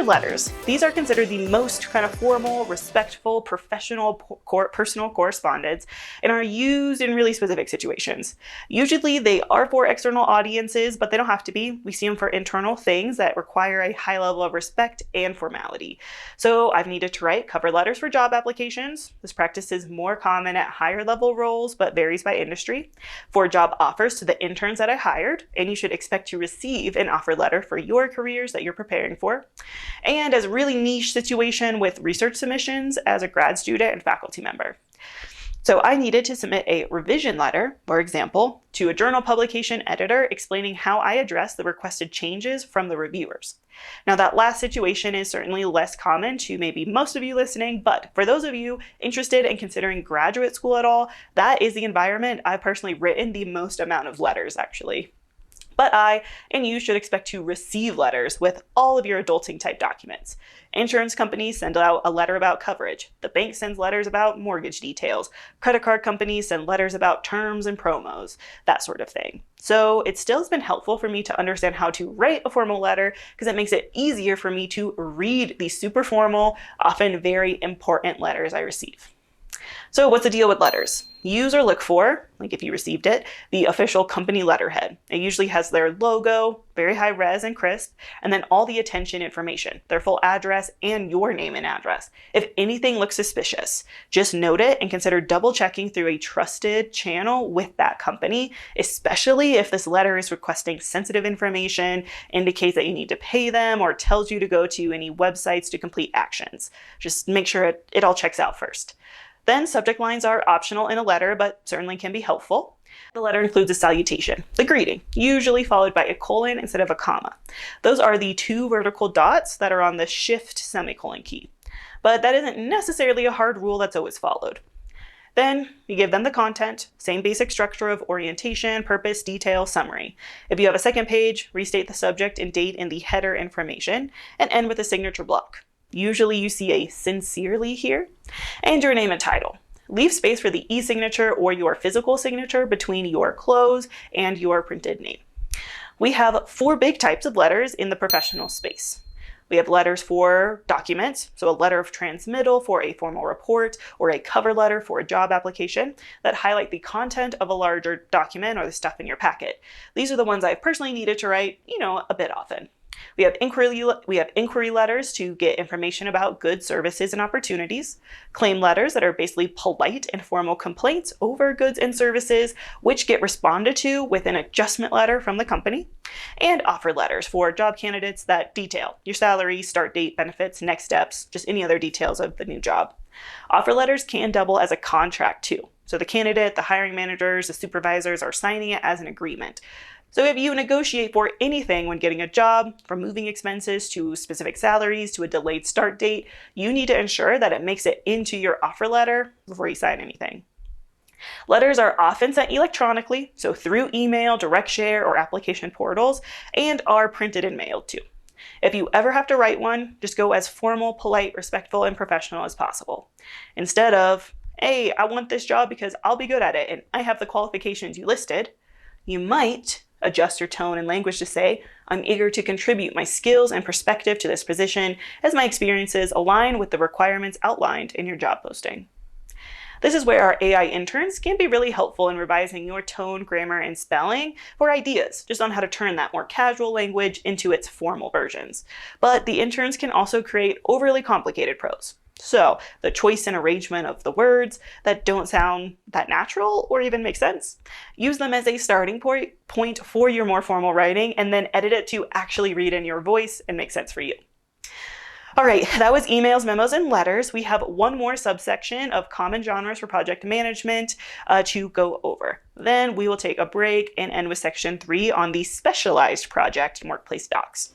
are letters. These are considered the most kind of formal, respectful, professional, personal correspondence and are used in really specific situations. Usually they are for external audiences, but they don't have to be. We see them for internal things that require a high level of respect and formality. So I've needed to write cover letters for job applications. This practice is more common at higher level roles, but varies by industry. For job offers to the interns that I hired, and you should expect to receive an offer letter for your careers that you're preparing for. And as a really niche situation with research submissions as a grad student and faculty member. So I needed to submit a revision letter, for example, to a journal publication editor explaining how I address the requested changes from the reviewers. Now that last situation is certainly less common to maybe most of you listening, but for those of you interested in considering graduate school at all, that is the environment I've personally written the most amount of letters actually. But I and you should expect to receive letters with all of your adulting type documents. Insurance companies send out a letter about coverage. The bank sends letters about mortgage details. Credit card companies send letters about terms and promos, that sort of thing. So it still has been helpful for me to understand how to write a formal letter because it makes it easier for me to read these super formal, often very important letters I receive. So what's the deal with letters? Use or look for, like if you received it, the official company letterhead. It usually has their logo, very high res and crisp, and then all the attention information, their full address and your name and address. If anything looks suspicious, just note it and consider double checking through a trusted channel with that company, especially if this letter is requesting sensitive information, indicates that you need to pay them, or tells you to go to any websites to complete actions. Just make sure it all checks out first. Then subject lines are optional in a letter, but certainly can be helpful. The letter includes a salutation, the greeting, usually followed by a colon instead of a comma. Those are the two vertical dots that are on the shift semicolon key. But that isn't necessarily a hard rule that's always followed. Then you give them the content, same basic structure of orientation, purpose, detail, summary. If you have a second page, restate the subject and date in the header information, and end with a signature block. Usually you see a sincerely here, and your name and title. Leave space for the e-signature or your physical signature between your close and your printed name. We have 4 big types of letters in the professional space. We have letters for documents, so a letter of transmittal for a formal report or a cover letter for a job application that highlight the content of a larger document or the stuff in your packet. These are the ones I've personally needed to write, a bit often. We have inquiry letters to get information about goods, services, and opportunities. Claim letters that are basically polite and formal complaints over goods and services, which get responded to with an adjustment letter from the company. And offer letters for job candidates that detail your salary, start date, benefits, next steps, just any other details of the new job. Offer letters can double as a contract too. So the candidate, the hiring managers, the supervisors are signing it as an agreement. So if you negotiate for anything when getting a job, from moving expenses to specific salaries to a delayed start date, you need to ensure that it makes it into your offer letter before you sign anything. Letters are often sent electronically, so through email, direct share, or application portals, and are printed and mailed too. If you ever have to write one, just go as formal, polite, respectful, and professional as possible. Instead of, hey, I want this job because I'll be good at it and I have the qualifications you listed, you might adjust your tone and language to say, I'm eager to contribute my skills and perspective to this position as my experiences align with the requirements outlined in your job posting. This is where our AI interns can be really helpful in revising your tone, grammar, and spelling for ideas just on how to turn that more casual language into its formal versions. But the interns can also create overly complicated prose. So the choice and arrangement of the words that don't sound that natural or even make sense, use them as a starting point for your more formal writing and then edit it to actually read in your voice and make sense for you. All right, that was emails, memos, and letters. We have one more subsection of common genres for project management to go over. Then we will take a break and end with section 3 on the specialized project and workplace docs.